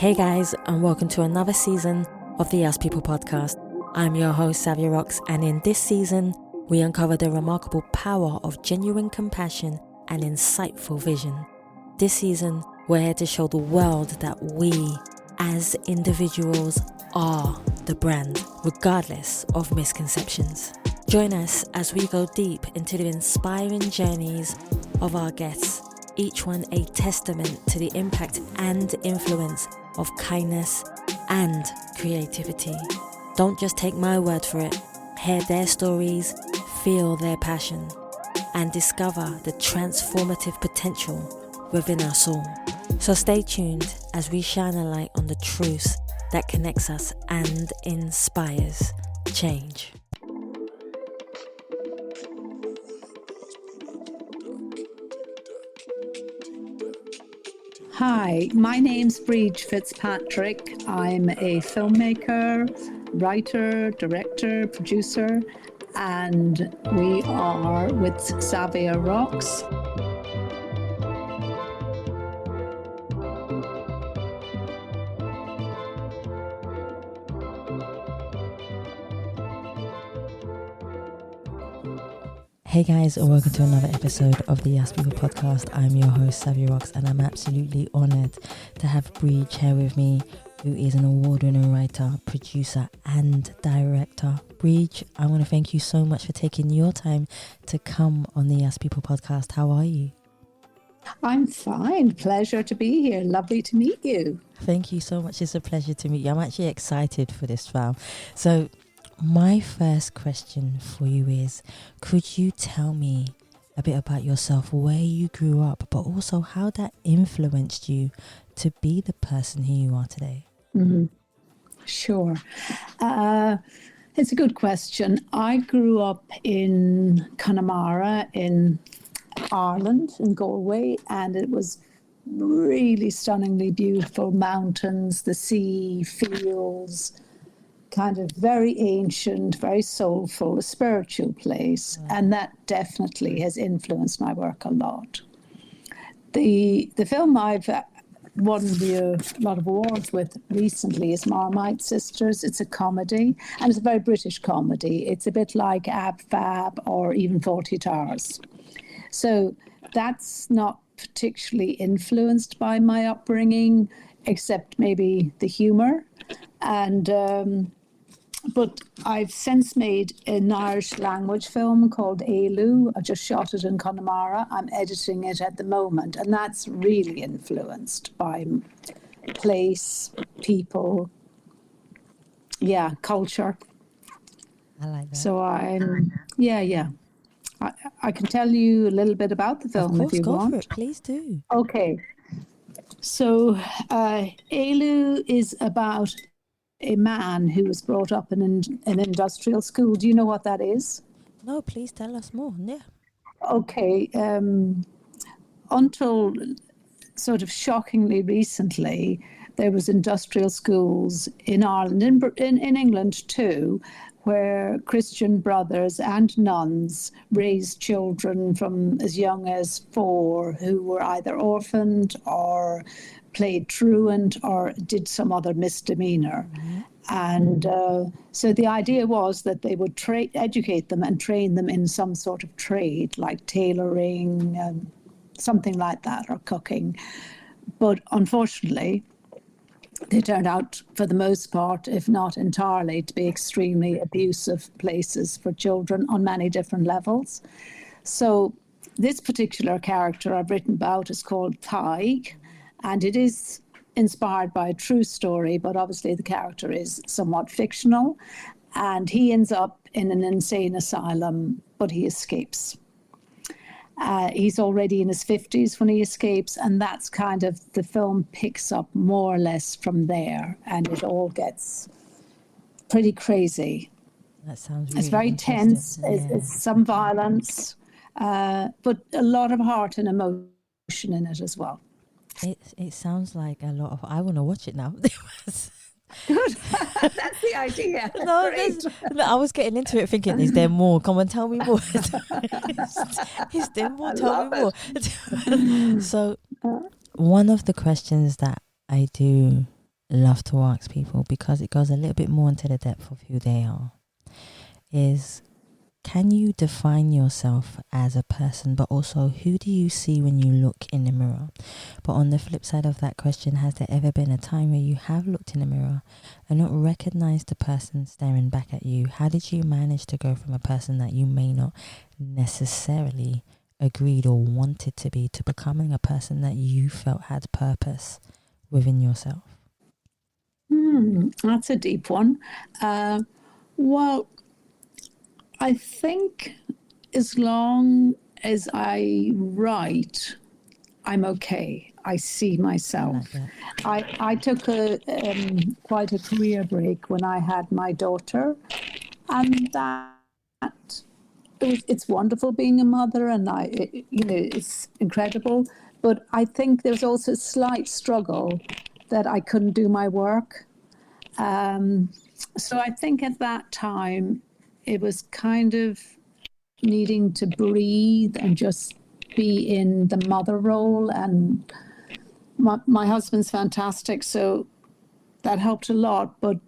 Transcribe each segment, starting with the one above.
Hey guys, and welcome to another season of the Us People podcast. I'm your host, Savia Rocks, and in this season, we uncover the remarkable power of genuine compassion and insightful vision. This season, we're here to show the world that we, as individuals, are the brand, regardless of misconceptions. Join us as we go deep into the inspiring journeys of our guests, each one a testament to the impact and influence of kindness and creativity. Don't just take my word for it. Hear their stories, feel their passion, and discover the transformative potential within us all. So stay tuned as we shine a light on the truths that connects us and inspires change. Hi, my name's Bríd Fitzpatrick. I'm a filmmaker, writer, director, producer, and we are with Savia Rocks. Hey guys, and welcome to another episode of the Us People podcast. I'm your host, Savia Rocks, and I'm absolutely honoured to have Bríd here with me, who is an award-winning writer, producer, and director. Bríd, I want to thank you so much for taking your time to come on the Us People podcast. How are you? I'm fine. Pleasure to be here. Lovely to meet you. Thank you so much. It's a pleasure to meet you. I'm actually excited for this film. So, my first question for you is, could you tell me a bit about yourself, where you grew up, but also how that influenced you to be the person who you are today? Mm-hmm. Sure. It's a good question. I grew up in Connemara in Ireland, in Galway, and it was really stunningly beautiful. Mountains, the sea, fields, kind of very ancient, very soulful, a spiritual place. And that definitely has influenced my work a lot. The film I've won a lot of awards with recently is Marmite Sisters. It's a comedy, and it's a very British comedy. It's a bit like Ab Fab or even 40 Towers. So that's not particularly influenced by my upbringing, except maybe the humour. And but I've since made an Irish language film called ELU. I just shot it in Connemara. I'm editing it at the moment, and that's really influenced by place, people, culture. I like that. So I can tell you a little bit about the film if you want. Go for it. Please do. Okay. So ELU is about a man who was brought up in an industrial school. Do you know what that is? No, please tell us more. Yeah. Okay. Until sort of shockingly recently, there was industrial schools in Ireland, in England too, where Christian brothers and nuns raised children from as young as 4 who were either orphaned or played truant or did some other misdemeanor. Mm-hmm. And so the idea was that they would educate them and train them in some sort of trade, like tailoring, something like that, or cooking. But unfortunately, they turned out, for the most part, if not entirely, to be extremely abusive places for children on many different levels. So this particular character I've written about is called Tig, and it is inspired by a true story, but obviously the character is somewhat fictional, and he ends up in an insane asylum, but he escapes. He's already in his 50s when he escapes, and that's kind of, the film picks up more or less from there, and it all gets pretty crazy. That sounds really It's very tense, it's some violence, but a lot of heart and emotion in it as well. It sounds like a lot of... I want to watch it now. Good. That's the idea. No, I was getting into it thinking, is there more? Come on, tell me more. Is there more? Tell me more. So one of the questions that I do love to ask people, because it goes a little bit more into the depth of who they are, is, can you define yourself as a person, but also who do you see when you look in the mirror? But on the flip side of that question, has there ever been a time where you have looked in the mirror and not recognized the person staring back at you? How did you manage to go from a person that you may not necessarily agreed or wanted to be, to becoming a person that you felt had purpose within yourself? That's a deep one. Well, I think as long as I write, I'm okay. I see myself. I took quite a career break when I had my daughter, and it's wonderful being a mother, and it's incredible. But I think there's also a slight struggle that I couldn't do my work. So I think at that time, it was kind of needing to breathe and just be in the mother role. And my husband's fantastic, so that helped a lot. But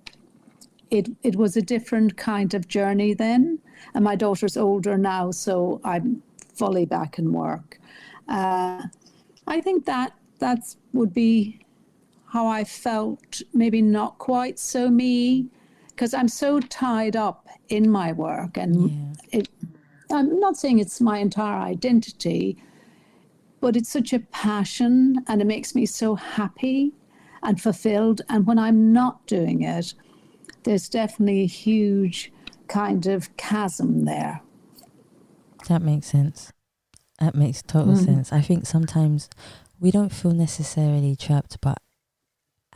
it was a different kind of journey then. And my daughter's older now, so I'm fully back in work. I think that would be how I felt, maybe not quite so me, because I'm so tied up in my work, and I'm not saying it's my entire identity, but it's such a passion, and it makes me so happy and fulfilled. And when I'm not doing it, there's definitely a huge kind of chasm there. That makes sense. That makes total sense. I think sometimes we don't feel necessarily trapped, but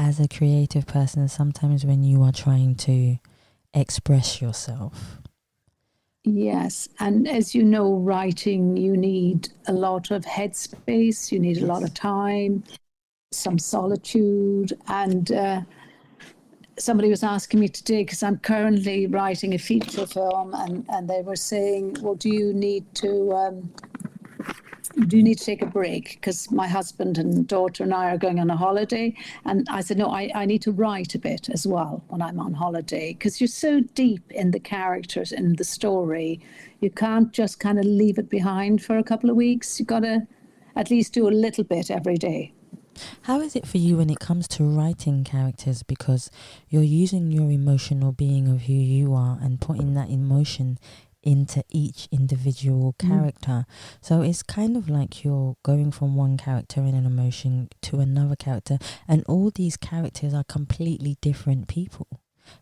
as a creative person, sometimes when you are trying to express yourself. Yes, and as you know, writing, you need a lot of headspace, you need a lot of time, some solitude. And somebody was asking me today, because I'm currently writing a feature film, and they were saying, well, do you need to take a break? Because my husband and daughter and I are going on a holiday. And I said, no, I need to write a bit as well when I'm on holiday, because you're so deep in the characters and the story. You can't just kind of leave it behind for a couple of weeks. You've got to at least do a little bit every day. How is it for you when it comes to writing characters? Because you're using your emotional being of who you are and putting that emotion into each individual character. So it's kind of like you're going from one character in an emotion to another character, and all these characters are completely different people.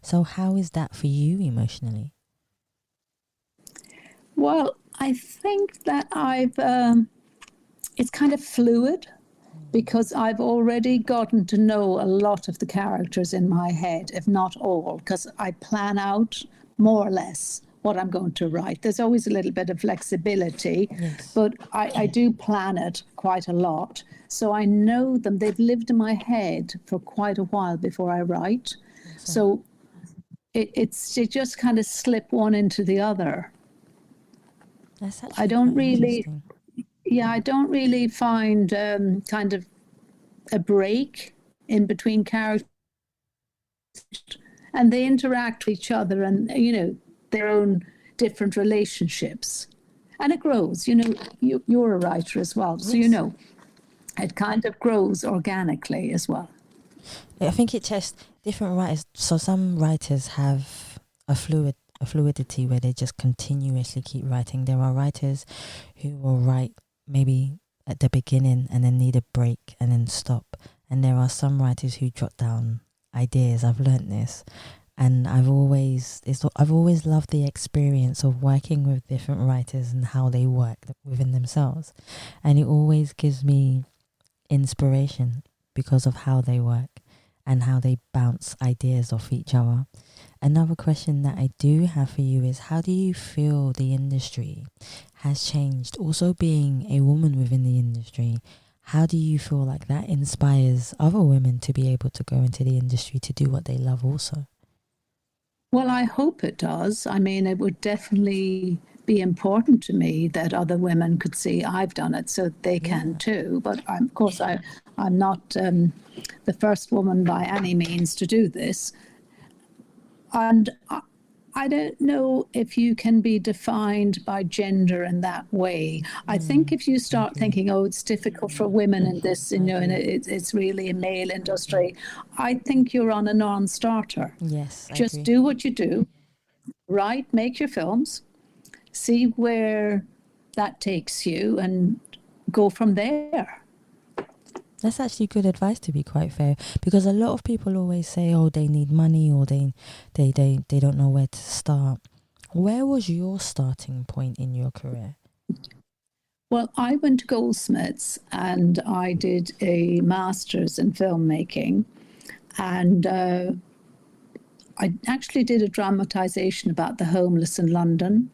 So how is that for you emotionally? Well, I think that it's kind of fluid, because I've already gotten to know a lot of the characters in my head, if not all, because I plan out more or less what I'm going to write. There's always a little bit of flexibility, but I do plan it quite a lot. So I know them. They've lived in my head for quite a while before I write. So it just kind of slip one into the other. That's actually I don't quite really, interesting. I don't really find kind of a break in between characters, and they interact with each other, and their own different relationships, and it grows. You're a writer as well, so it kind of grows organically as well. I think it tests different writers. So some writers have a fluidity where they just continuously keep writing. There are writers who will write maybe at the beginning and then need a break and then stop. And there are some writers who jot down ideas. I've learnt this, and I've always loved the experience of working with different writers and how they work within themselves, and it always gives me inspiration because of how they work and how they bounce ideas off each other. Another question that I do have for you is, how do you feel the industry has changed? Also, being a woman within the industry, how do you feel like that inspires other women to be able to go into the industry to do what they love also? Well, I hope it does. I mean, it would definitely be important to me that other women could see I've done it so they can too. But of course, I'm not the first woman by any means to do this. And I don't know if you can be defined by gender in that way. I think if you start thinking, oh, it's difficult for women in this, and it's really a male industry, I think you're on a non-starter. Yes, just do what you do, write, make your films, see where that takes you, and go from there. That's actually good advice, to be quite fair, because a lot of people always say, oh, they need money, or they don't know where to start. Where was your starting point in your career? Well, I went to Goldsmiths and I did a master's in filmmaking, and I actually did a dramatization about the homeless in London,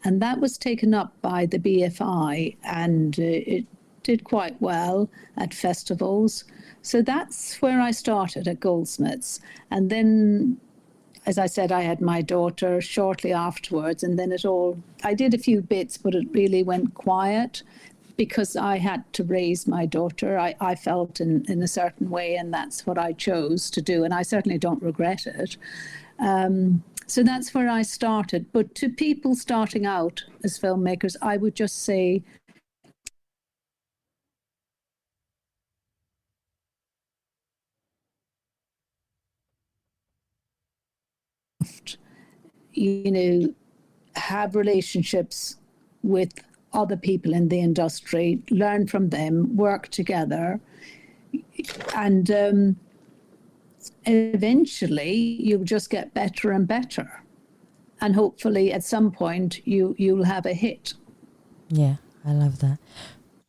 and that was taken up by the BFI, and it did quite well at festivals. So that's where I started, at Goldsmiths. And then, as I said, I had my daughter shortly afterwards, and then I did a few bits, but it really went quiet because I had to raise my daughter. I felt in a certain way, and that's what I chose to do, and I certainly don't regret it. So that's where I started. But to people starting out as filmmakers, I would just say, have relationships with other people in the industry, learn from them, work together, and eventually you'll just get better and better. And hopefully at some point you'll have a hit. Yeah, I love that.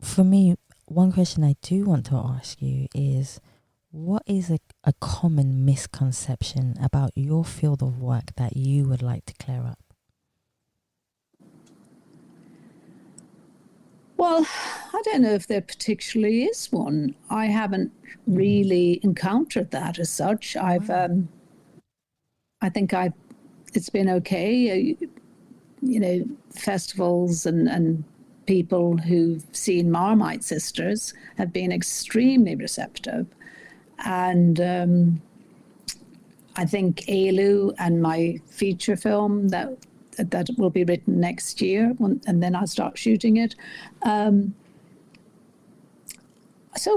For me, one question I do want to ask you is, what is a common misconception about your field of work that you would like to clear up? Well, I don't know if there particularly is one. I haven't really encountered that as such. I think it's been okay. Festivals and people who've seen Marmite Sisters have been extremely receptive. And I think ELU and my feature film that will be written next year, and then I'll start shooting it. So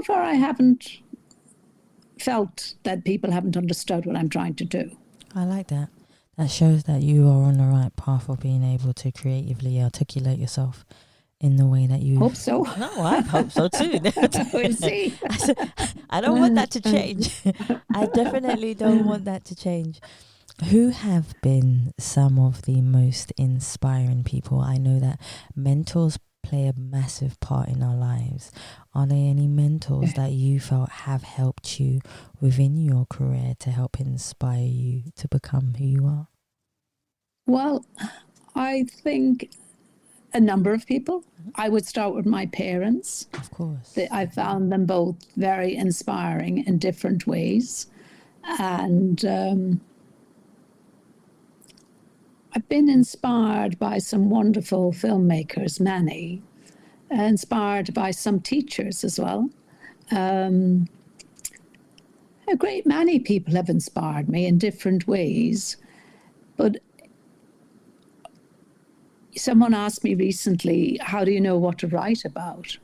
far, I haven't felt that people haven't understood what I'm trying to do. I like that. That shows that you are on the right path of being able to creatively articulate yourself in the way that you... Hope so. No, I hope so too. We'll see. I don't want that to change. I definitely don't want that to change. Who have been some of the most inspiring people? I know that mentors play a massive part in our lives. Are there any mentors that you felt have helped you within your career to help inspire you to become who you are? Well, I think a number of people. I would start with my parents. Of course. I found them both very inspiring in different ways. And I've been inspired by some wonderful filmmakers, many, inspired by some teachers as well. A great many people have inspired me in different ways. But someone asked me recently, how do you know what to write about?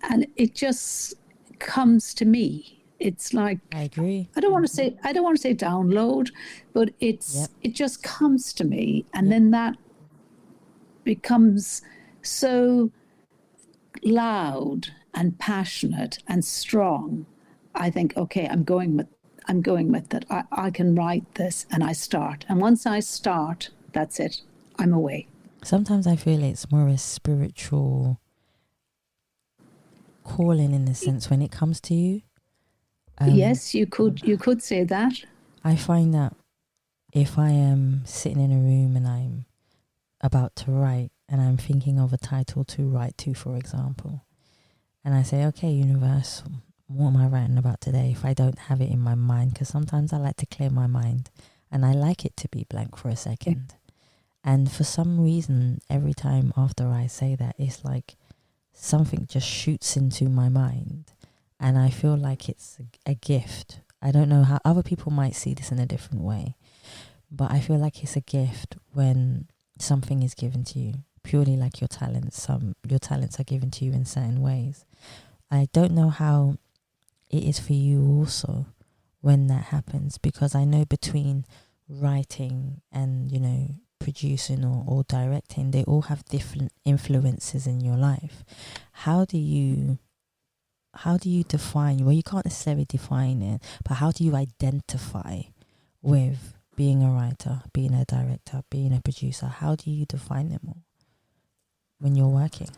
And it just comes to me. It's like, I agree. I don't want to say download, but it just comes to me, and then that becomes so loud and passionate and strong. I think, okay, I'm going with it. I can write this, and I start. And once I start, that's it. I'm away. Sometimes I feel it's more a spiritual calling in a sense when it comes to you. Yes, you could say that. I find that if I am sitting in a room and I'm about to write and I'm thinking of a title to write to, for example, and I say, okay, universe, what am I writing about today? If I don't have it in my mind, because sometimes I like to clear my mind and I like it to be blank for a second. And for some reason, every time after I say that, it's like something just shoots into my mind. And I feel like it's a gift. I don't know how other people might see this in a different way, but I feel like it's a gift when something is given to you, purely like your talents. Your talents are given to you in certain ways. I don't know how it is for you also when that happens, because I know between writing and, you know, producing or directing, they all have different influences in your life. How do you define, well, you can't necessarily define it, but how do you identify with being a writer, being a director, being a producer? How do you define them all when you're working?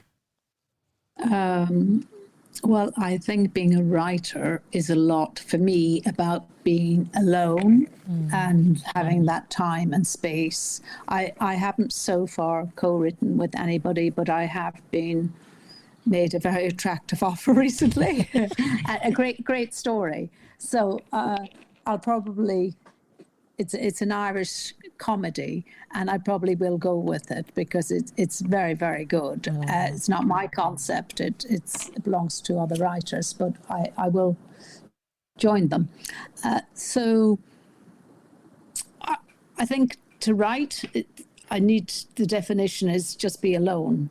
Well, I think being a writer is a lot for me about being alone and having that time and space. I haven't so far co-written with anybody, but I have been made a very attractive offer recently. A great story. So I'll probably, it's an Irish comedy, and I probably will go with it because it's very, very good. It's not my concept. It belongs to other writers, but I will join them. So I think to write, I need, the definition is just be alone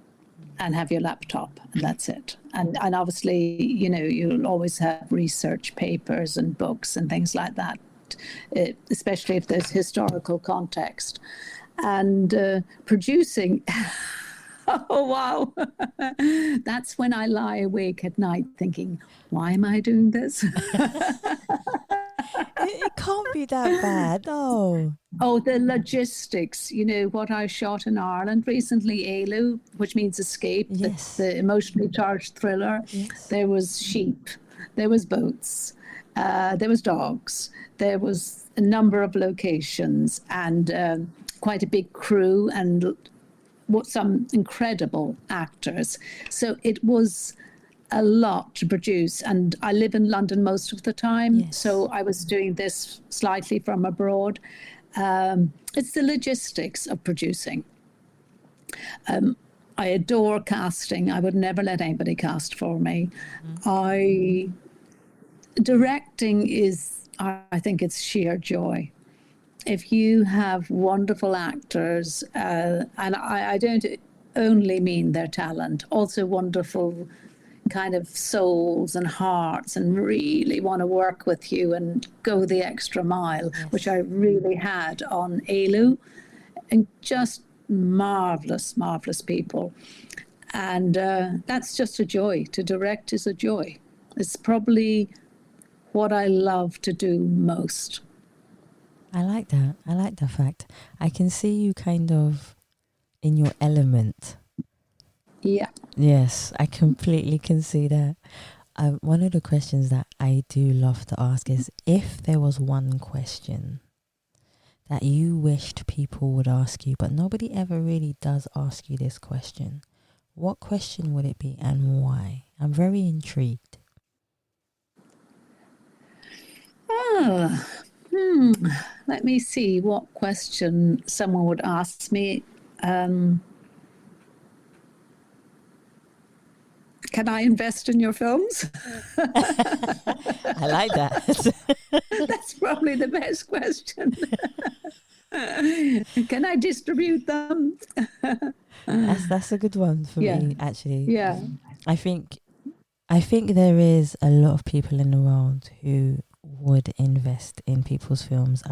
and have your laptop, and that's it. And obviously, you know, you'll always have research papers and books and things like that, especially if there's historical context. And producing, oh wow, that's when I lie awake at night thinking, why am I doing this? It can't be that bad. Oh, the logistics, you know, what I shot in Ireland recently, ELU, which means escape, Yes. the emotionally charged thriller. Yes. There was sheep, there was boats, there was dogs, there was a number of locations, and quite a big crew, and some incredible actors. So it was a lot to produce, and I live in London most of the time. Yes. So I was doing this slightly from abroad. It's the logistics of producing. I adore casting. I would never let anybody cast for me. Directing is, I think it's sheer joy. If you have wonderful actors, and I don't only mean their talent, also wonderful kind of souls and hearts, and really want to work with you and go the extra mile, yes, which I really had on ELU, and just marvelous people. And that's just a joy. To direct is a joy. It's probably what I love to do most. I like that. I like the fact. I can see you kind of in your element. Yeah. Yes, I completely can see that. One of the questions that I do love to ask is, if there was one question that you wished people would ask you, but nobody ever really does ask you this question, what question would it be and why? I'm very intrigued. Let me see what question someone would ask me. Can I invest in your films? I like that. That's probably the best question. Can I distribute them? That's a good one for me, actually. Yeah. I think there is a lot of people in the world who would invest in people's films.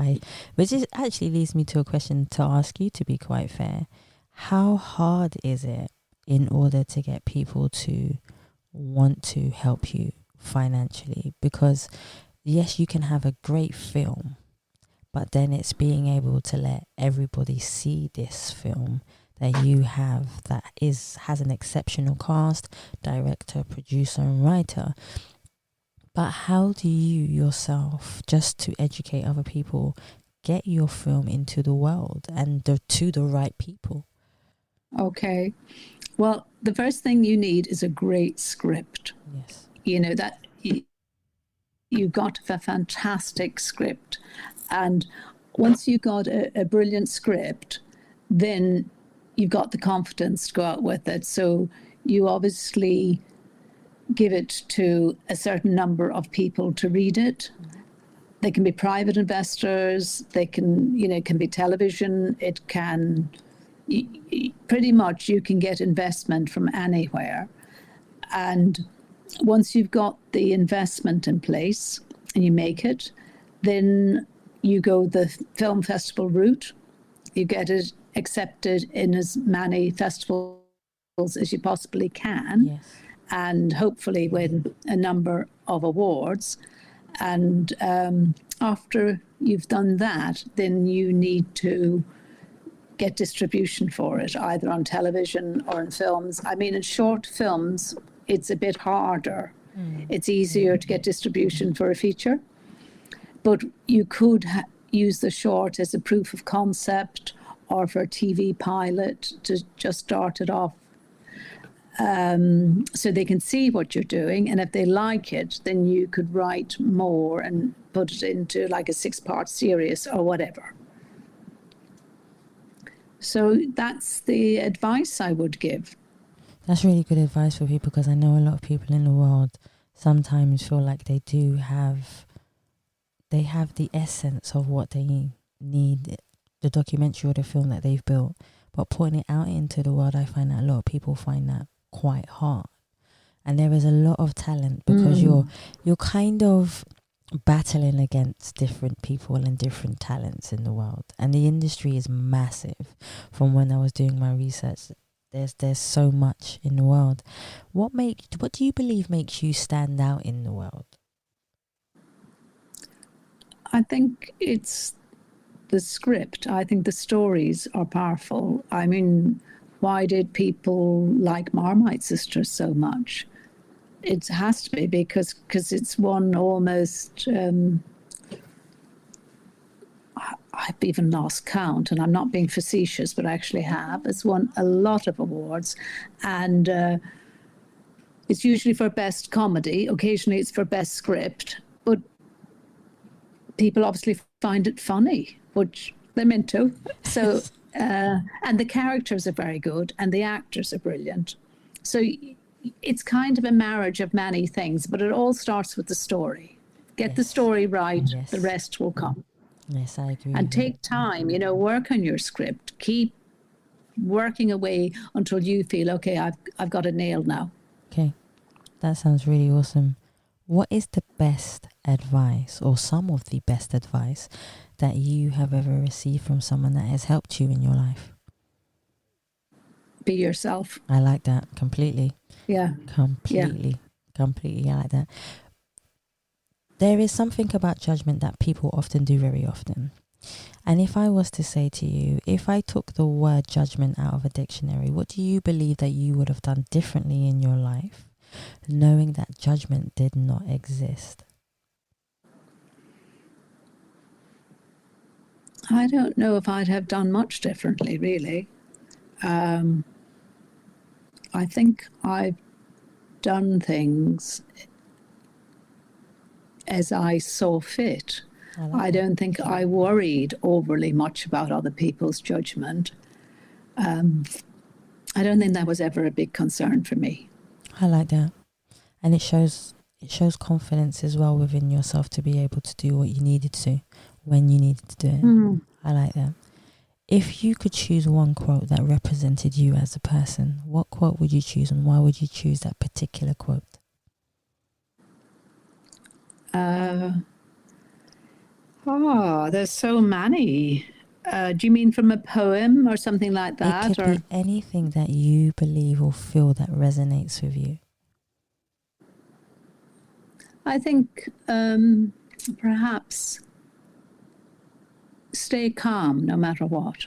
Which is actually leads me to a question to ask you, to be quite fair. How hard is it in order to get people to want to help you financially? Because yes, you can have a great film, but then it's being able to let everybody see this film that you have, that has an exceptional cast, director, producer, and writer. But how do you yourself, just to educate other people, get your film into the world and to the right people? Okay. Well, the first thing you need is a great script. Yes. You know, that you've got a fantastic script. And once you've got a brilliant script, then you've got the confidence to go out with it. So you obviously give it to a certain number of people to read it. They can be private investors, they can, it can be television, it can, pretty much you can get investment from anywhere. And once you've got the investment in place and you make it, then you go the film festival route. You get it accepted in as many festivals as you possibly can, Yes. and hopefully win a number of awards. And after you've done that, then you need to get distribution for it, either on television or in films. I mean, in short films, it's a bit harder. It's easier to get distribution for a feature, but you could use the short as a proof of concept or for a TV pilot to just start it off. So they can see what you're doing, and if they like it, then you could write more and put it into like a 6-part series or whatever. So that's the advice I would give. That's really good advice for people, because I know a lot of people in the world sometimes feel like they have the essence of what they need, the documentary or the film that they've built, but putting it out into the world, I find that a lot of people find that quite hard. And there is a lot of talent, because you're kind of battling against different people and different talents in the world, and the industry is massive. From when I was doing my research, there's so much in the world. What do you believe makes you stand out in the world? I think it's the script. I think the stories are powerful. I mean, why did people like Marmite Sisters so much? It has to be because it's won almost, I've even lost count, and I'm not being facetious, but I actually have. It's won a lot of awards, and it's usually for best comedy. Occasionally it's for best script, but people obviously find it funny, which they're meant to. So, and the characters are very good, and the actors are brilliant. So it's kind of a marriage of many things, but it all starts with the story. Get the story right, the rest will come. Yes, I agree. And take time, work on your script. Keep working away until you feel, okay, I've got it nailed now. Okay, that sounds really awesome. What is the best advice, or some of the best advice, that you have ever received from someone that has helped you in your life? Be yourself. I like that completely. Yeah. Completely. I like that. There is something about judgment that people often do very often. And if I was to say to you, if I took the word judgment out of a dictionary, what do you believe that you would have done differently in your life, knowing that judgment did not exist? I don't know if I'd have done much differently, really. I think I've done things as I saw fit. I don't think I worried overly much about other people's judgment. I don't think that was ever a big concern for me. I like that. And it shows confidence as well within yourself to be able to do what you needed to when you needed to do it. I like that. If you could choose one quote that represented you as a person, what quote would you choose, and why would you choose that particular quote? There's so many. Do you mean from a poem or something like that? It could be anything that you believe or feel that resonates with you. I think perhaps stay calm no matter what.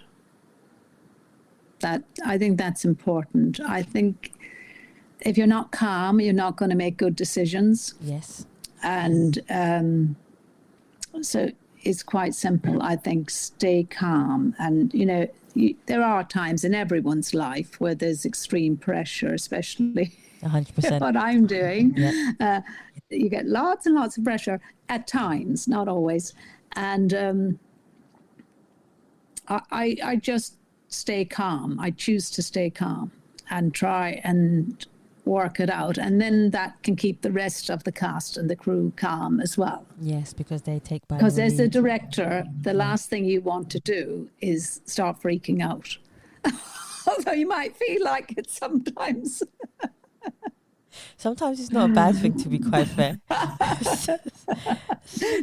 I think that's important. I think if you're not calm, you're not going to make good decisions. Yes. And so it's quite simple. I think stay calm. And, there are times in everyone's life where there's extreme pressure, especially 100%. what I'm doing. Yep. You get lots and lots of pressure at times, not always. And I just stay calm. I choose to stay calm and try and work it out. And then that can keep the rest of the cast and the crew calm as well. Yes, because they take by Because the as a lead. director, the last thing you want to do is start freaking out. Although you might feel like it sometimes. Sometimes it's not a bad thing, to be quite fair.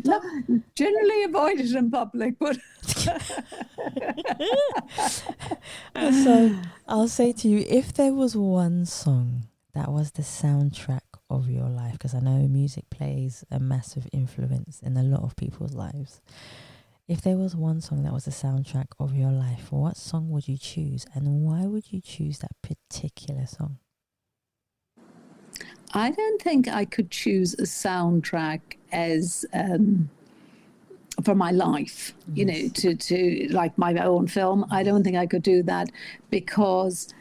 No, generally avoid it in public, but So I'll say to you, if there was one song that was the soundtrack of your life, because I know music plays a massive influence in a lot of people's lives. If there was one song that was the soundtrack of your life, what song would you choose, and why would you choose that particular song? I don't think I could choose a soundtrack as for my life, you know, to like my own film. I don't think I could do that because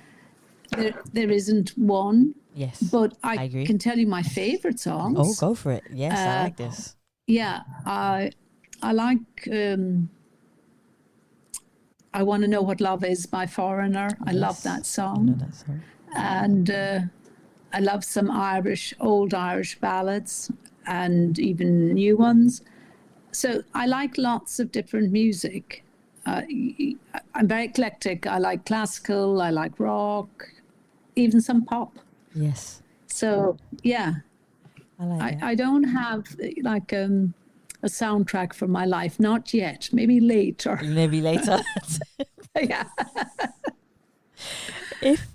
there isn't one. Yes, but I agree. can tell you my favorite songs. Oh, go for it. Yes, I like this. Yeah, I like I Want to Know What Love Is by Foreigner. I love that song. I know that song. And I love some old Irish ballads and even new ones. So I like lots of different music. I'm very eclectic. I like classical, I like rock, even some pop. Yes. So, yeah. I like that. I don't have like a soundtrack for my life. Not yet. Maybe later. Maybe later. Yeah.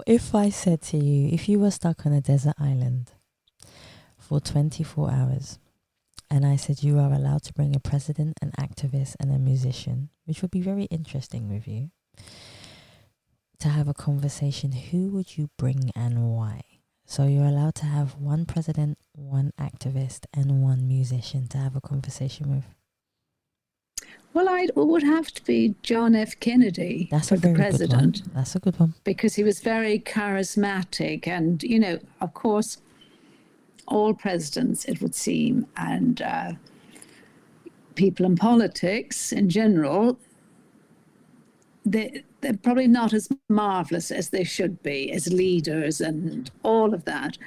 If I said to you, if you were stuck on a desert island for 24 hours, and I said you are allowed to bring a president, an activist, and a musician, which would be very interesting with you, to have a conversation, who would you bring and why? So you're allowed to have one president, one activist, and one musician to have a conversation with. Well, it would have to be John F. Kennedy for the president. Good one. That's a good one. Because he was very charismatic. And, you know, of course, all presidents, it would seem, and people in politics in general, they're probably not as marvelous as they should be as leaders and all of that.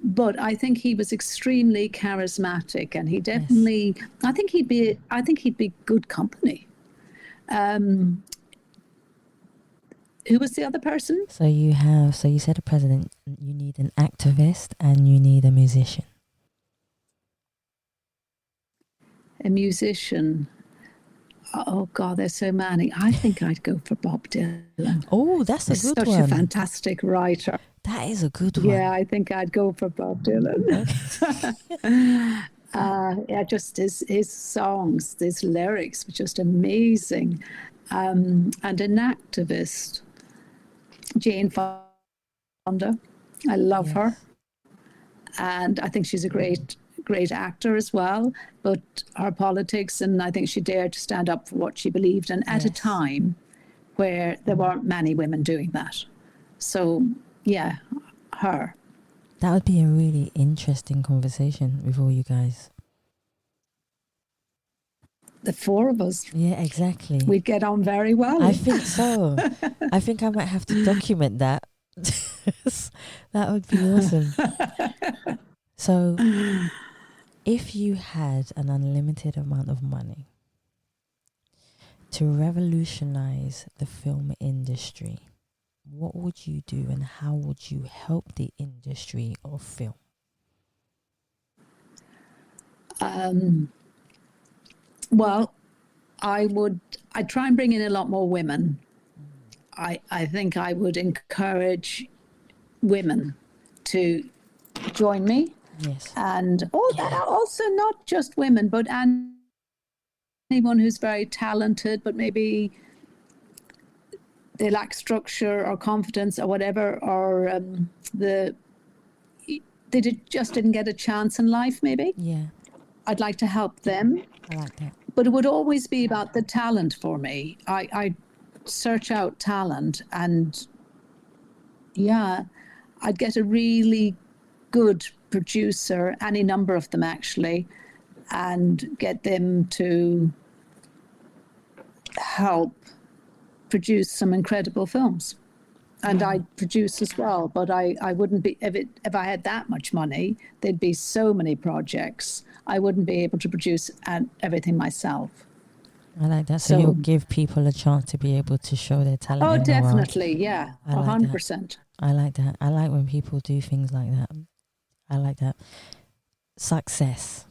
But I think he was extremely charismatic, and he definitely, yes. I think he'd be good company. Who was the other person? So you said a president, you need an activist, and you need a musician. A musician. Oh God, there's so many. I think I'd go for Bob Dylan. Oh, that's a good one. Such a fantastic writer. That is a good one. Yeah, I think I'd go for Bob Dylan. Yeah, just his songs, his lyrics were just amazing. And an activist, Jane Fonda. I love her. And I think she's a great actor as well. But her politics, and I think she dared to stand up for what she believed in at a time where there weren't many women doing that. So, yeah, her. That would be a really interesting conversation with all you guys. The four of us. Yeah, exactly. We'd get on very well. I think so. I think I might have to document that. That would be awesome. So, if you had an unlimited amount of money to revolutionize the film industry, what would you do, and how would you help the industry of film? Well, I'd try and bring in a lot more women. I think I would encourage women to join me. Yes. And also not just women, but anyone who's very talented, but maybe they lack structure or confidence or whatever, or they just didn't get a chance in life, maybe. Yeah. I'd like to help them. I like that. But it would always be about the talent for me. I search out talent, and I'd get a really good producer, any number of them actually, and get them to help produce some incredible films. And I produce as well, but I wouldn't be, if I had that much money, there'd be so many projects. I wouldn't be able to produce everything myself. I like that. So you'll give people a chance to be able to show their talent. Oh, in definitely. The world. Yeah. I like 100%. That. I like that. I like when people do things like that. I like that. Success.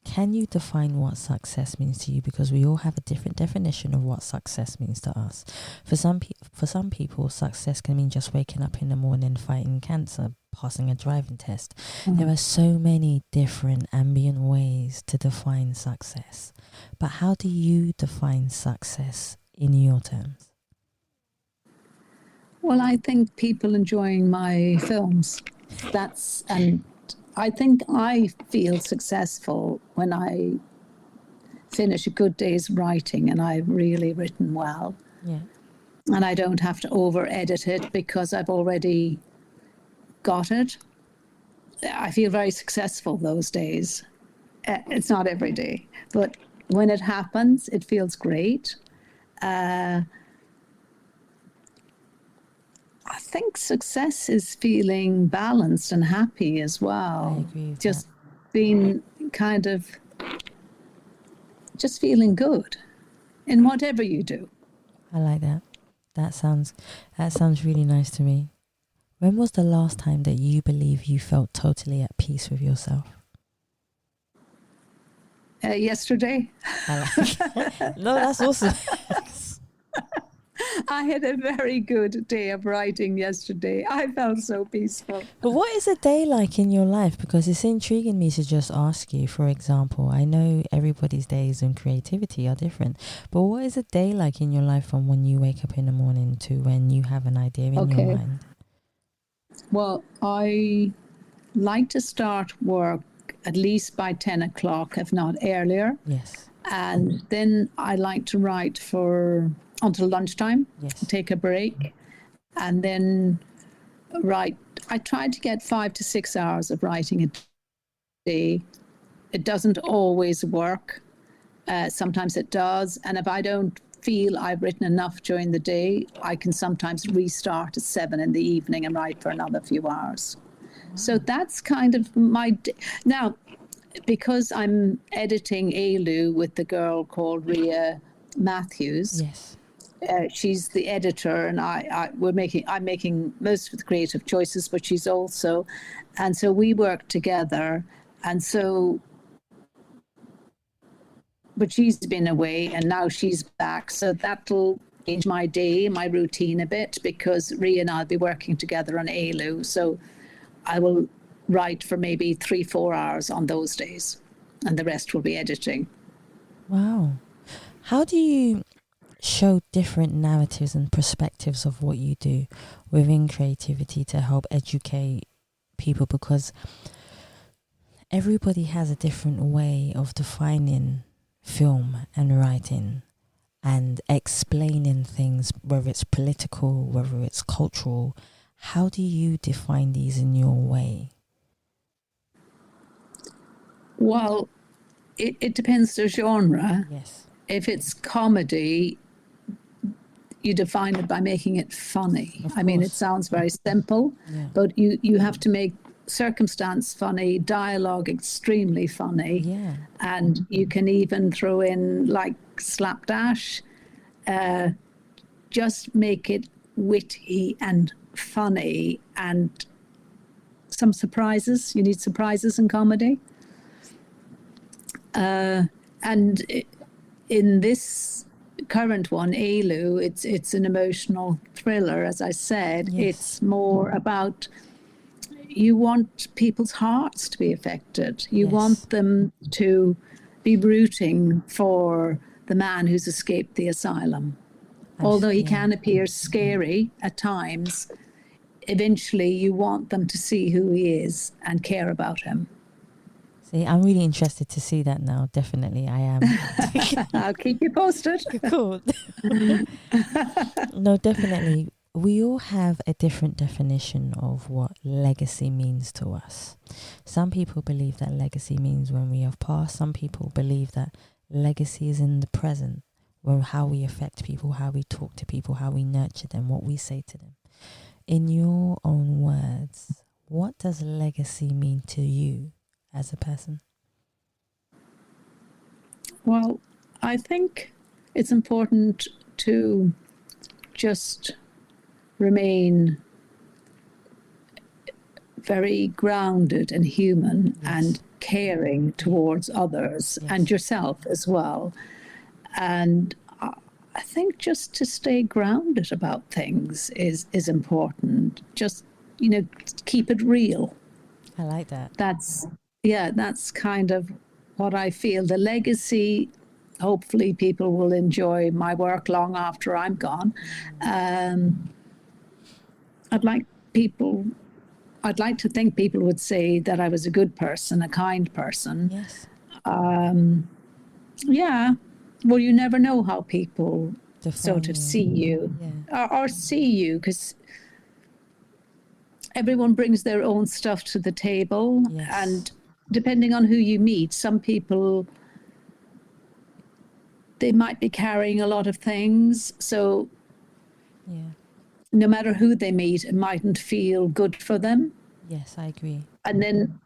Can you define what success means to you? Because we all have a different definition of what success means to us. For some people, success can mean just waking up in the morning, fighting cancer, passing a driving test. Mm-hmm. There are so many different ambient ways to define success. But how do you define success in your terms? Well, I think people enjoying my films. And I think I feel successful when I finish a good day's writing and I've really written well. Yeah. And I don't have to over-edit it because I've already got it. I feel very successful those days. It's not every day, but when it happens, it feels great. I think success is feeling balanced and happy as well. I agree with just that. Being just feeling good in whatever you do. I like that. That sounds really nice to me. When was the last time that you believe you felt totally at peace with yourself? Yesterday. No, that's awesome. I had a very good day of writing yesterday. I felt so peaceful. But what is a day like in your life? Because it's intriguing me to just ask you, for example, I know everybody's days and creativity are different, but what is a day like in your life from when you wake up in the morning to when you have an idea in your mind? Well, I like to start work at least by 10 o'clock, if not earlier. Yes. And then I like to write until lunchtime, yes. Take a break, and then write. I try to get 5 to 6 hours of writing a day. It doesn't always work. Sometimes it does. And if I don't feel I've written enough during the day, I can sometimes restart at 7 in the evening and write for another few hours. So that's kind of my day. Now, because I'm editing ELU with the girl called Ria Matthews. Yes. She's the editor, and I'm making most of the creative choices, but she's also, and so we work together, and so, but she's been away and now she's back, so that'll change my day, my routine a bit, because Ria and I'll be working together on ELU, so I will write for maybe 3-4 hours on those days, and the rest will be editing. Wow. How do you show different narratives and perspectives of what you do within creativity to help educate people? Because everybody has a different way of defining film and writing and explaining things, whether it's political, whether it's cultural. How do you define these in your way? Well, it depends the genre. Yes. If it's comedy, you define it by making it funny. I mean, it sounds very simple, but you have to make circumstance funny, dialogue extremely funny, and you can even throw in like slapdash. Just make it witty and funny, and some surprises. You need surprises in comedy. And in this current one, ELU, it's an emotional thriller, as I said. Yes. It's more about, you want people's hearts to be affected. You want them to be rooting for the man who's escaped the asylum. Although he can appear scary at times, eventually you want them to see who he is and care about him. See, I'm really interested to see that now. Definitely, I am. I'll keep you posted. Cool. No, definitely. We all have a different definition of what legacy means to us. Some people believe that legacy means when we have passed. Some people believe that legacy is in the present, how we affect people, how we talk to people, how we nurture them, what we say to them. In your own words, what does legacy mean to you as a person? Well, I think it's important to just remain very grounded and human, yes, and caring towards others, yes, and yourself as well. And I think just to stay grounded about things is important. Just, keep it real. I like that. That's kind of what I feel. The legacy, hopefully people will enjoy my work long after I'm gone. I'd like to think people would say that I was a good person, a kind person. Yes. Yeah. Well, you never know how people sort of see you, yeah, or see you, because everyone brings their own stuff to the table. Yes. And depending on who you meet, some people, they might be carrying a lot of things. So yeah, no matter who they meet, it mightn't feel good for them. Yes, I agree. And then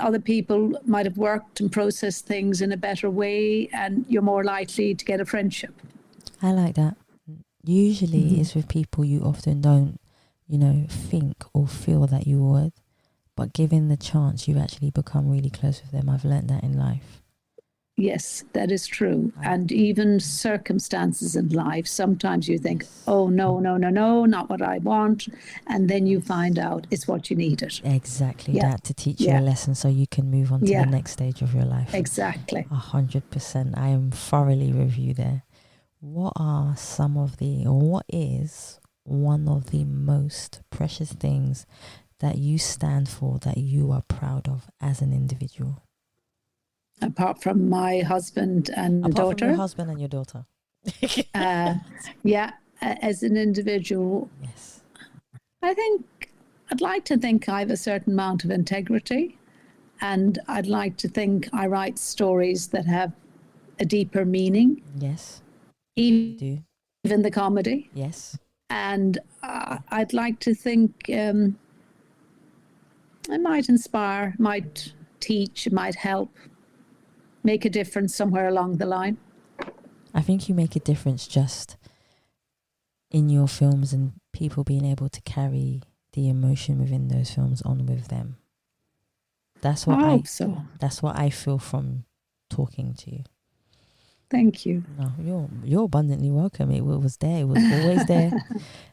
other people might have worked and processed things in a better way, and you're more likely to get a friendship. I like that. Usually it's with people you often don't, think or feel that you would, but given the chance, you actually become really close with them. I've learned that in life. Yes, that is true. And even circumstances in life, sometimes you think, oh, no, not what I want. And then you find out it's what you needed. Exactly, that to teach you a lesson so you can move on to the next stage of your life. Exactly. 100%. I am thoroughly with you there. What is one of the most precious things that you stand for, that you are proud of as an individual? Apart from my husband and daughter. Apart from your husband and your daughter. As an individual. Yes. I'd like to think I have a certain amount of integrity, and I'd like to think I write stories that have a deeper meaning. Yes. Even the comedy. Yes. And I'd like to think I might inspire, might teach, might help, make a difference somewhere along the line. I think you make a difference just in your films and people being able to carry the emotion within those films on with them. That's what I hope so. That's what I feel from talking to you. Thank you. No, you're abundantly welcome. It was there. It was always there.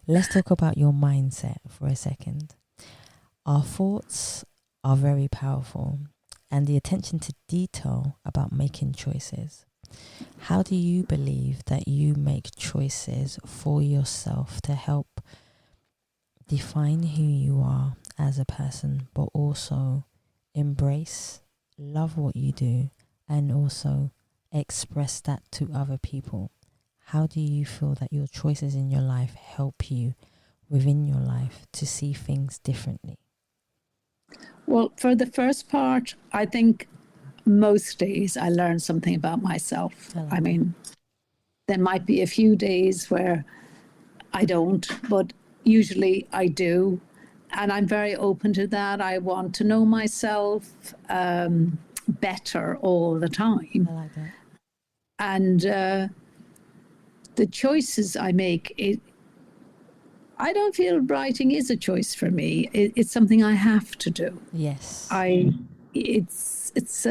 Let's talk about your mindset for a second. Our thoughts are very powerful, and the attention to detail about making choices. How do you believe that you make choices for yourself to help define who you are as a person, but also embrace, love what you do, and also express that to other people? How do you feel that your choices in your life help you within your life to see things differently? Well, for the first part, I think most days I learn something about myself. I mean, there might be a few days where I don't, but usually I do. And I'm very open to that. I want to know myself better all the time. I like that. And the choices I make, I don't feel writing is a choice for me. It's something I have to do. Yes. It's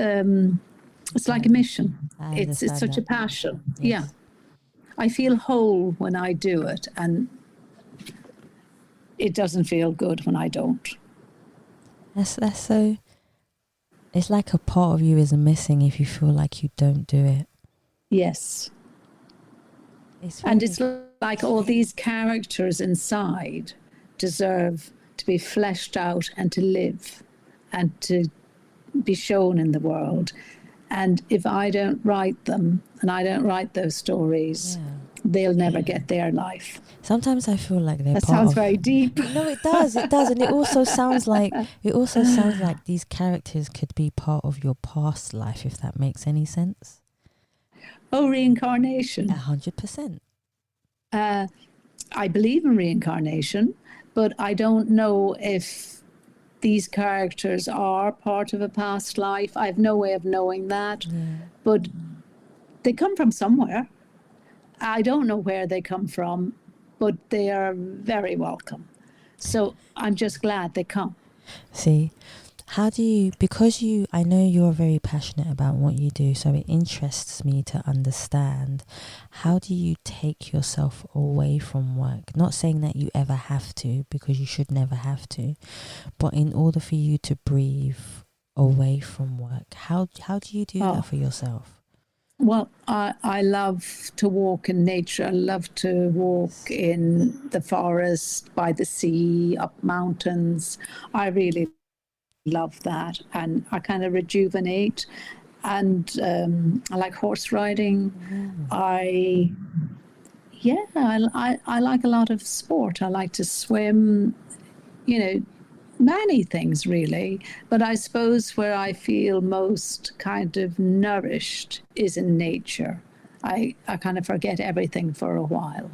like a mission. It's such a passion. Yes. Yeah. I feel whole when I do it, and it doesn't feel good when I don't. That's so. It's like a part of you is missing if you feel like you don't do it. Yes. And it's like all these characters inside deserve to be fleshed out and to live and to be shown in the world. And if I don't write them and I don't write those stories, they'll never get their life. Sometimes I feel like they're that sounds very deep. No, it does, and it also sounds like these characters could be part of your past life, if that makes any sense. Oh, reincarnation. 100%. I believe in reincarnation, but I don't know if these characters are part of a past life. I have no way of knowing that. But they come from somewhere. I don't know where they come from, but they are very welcome. So I'm just glad they come. See, how do you, because I know you're very passionate about what you do, so it interests me to understand, how do you take yourself away from work? Not saying that you ever have to, because you should never have to, but in order for you to breathe away from work, how do you do that for yourself? Well, I love to walk in nature. I love to walk in the forest, by the sea, up mountains. I really love that, and I kind of rejuvenate. And I like horse riding. I like a lot of sport. I like to swim, many things really, but I suppose where I feel most kind of nourished is in nature. I kind of forget everything for a while.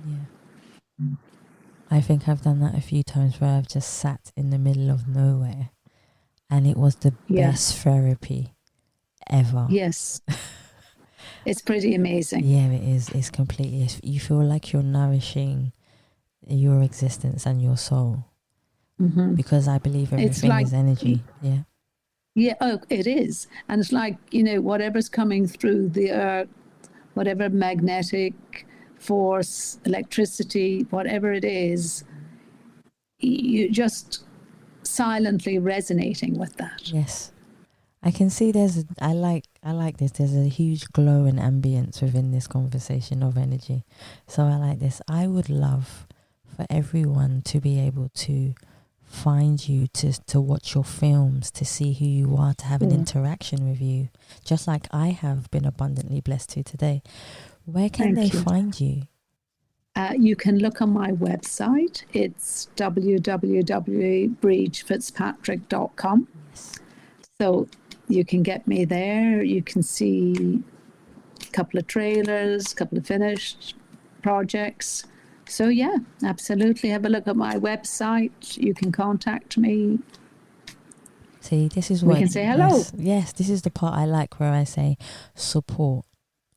I think I've done that a few times, where I've just sat in the middle of nowhere, and it was the best therapy ever. Yes. It's pretty amazing. Yeah, it is. It's completely, you feel like you're nourishing your existence and your soul. Because I believe everything is energy. Yeah, it is. And it's like, whatever's coming through the earth, whatever magnetic force, electricity, whatever it is, you just silently resonating with that. Yes. I can see I like this. There's a huge glow and ambience within this conversation of energy. So I like this. I would love for everyone to be able to find you, to watch your films, to see who you are, to have an interaction with you, just like I have been abundantly blessed to today. Where can they find you? You can look on my website. It's www.brídfitzpatrick.com. So you can get me there. You can see a couple of trailers, a couple of finished projects. So yeah, absolutely. Have a look at my website. You can contact me. See, this is what we can say hello. Yes, this is the part I like, where I say support.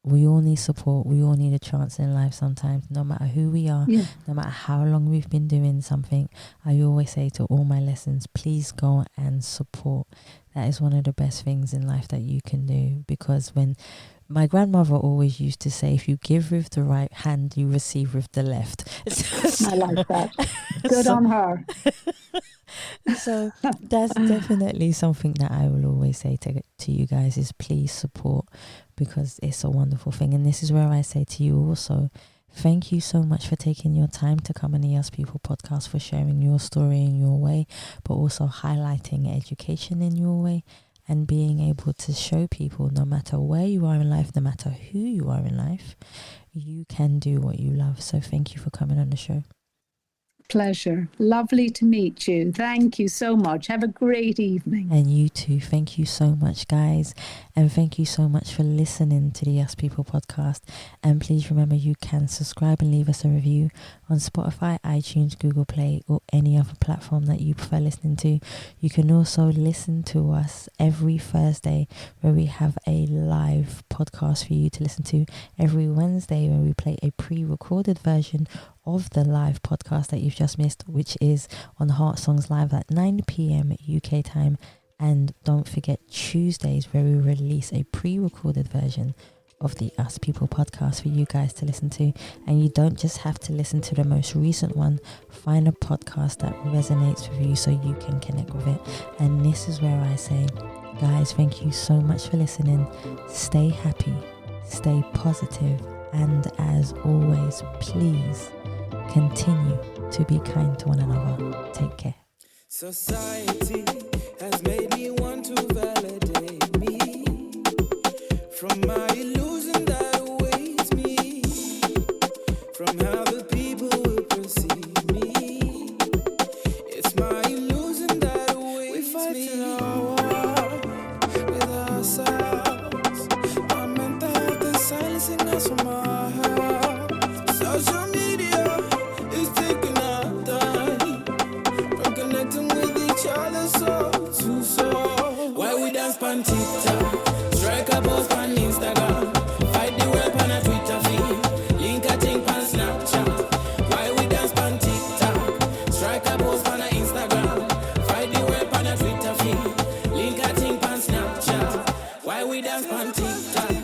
We all need support. We all need a chance in life sometimes, no matter who we are, no matter how long we've been doing something. I always say to all my lessons, please go and support. That is one of the best things in life that you can do, because when my grandmother always used to say, if you give with the right hand, you receive with the left. I like that. Good on her. So that's definitely something that I will always say to you guys, is please support, because it's a wonderful thing. And this is where I say to you also, thank you so much for taking your time to come on the Ask People podcast, for sharing your story in your way, but also highlighting education in your way, and being able to show people, no matter where you are in life, no matter who you are in life, you can do what you love. So thank you for coming on the show. Pleasure. Lovely to meet you. Thank you so much. Have a great evening. And you too. Thank you so much, guys. And thank you so much for listening to the Ask People podcast. And please remember, you can subscribe and leave us a review on Spotify, iTunes, Google Play, or any other platform that you prefer listening to. You can also listen to us every Thursday, where we have a live podcast for you to listen to. Every Wednesday, where we play a pre-recorded version of the live podcast that you've just missed, which is on Heart Songs Live at 9 p.m. UK time. And don't forget Tuesdays, where we release a pre-recorded version of the Ask People podcast for you guys to listen to. And you don't just have to listen to the most recent one. Find a podcast that resonates with you so you can connect with it. And this is where I say, guys, thank you so much for listening. Stay happy, stay positive, and as always, please continue to be kind to one another. Take care. Society has made me want to validate me from my illusion that awaits me, from how the people will perceive me. It's my illusion that awaits me. We fight our war with ourselves. Our mental health is silencing dance for my heart. Social media is taking our time from connecting with each other soul to soul. Why we dance on TikTok, strike a post on Instagram, fight the web on a Twitter feed, link a thing on Snapchat. Why we dance on TikTok, strike a post on a Instagram, fight the web on a Twitter feed, link a thing on Snapchat. Why we dance on TikTok?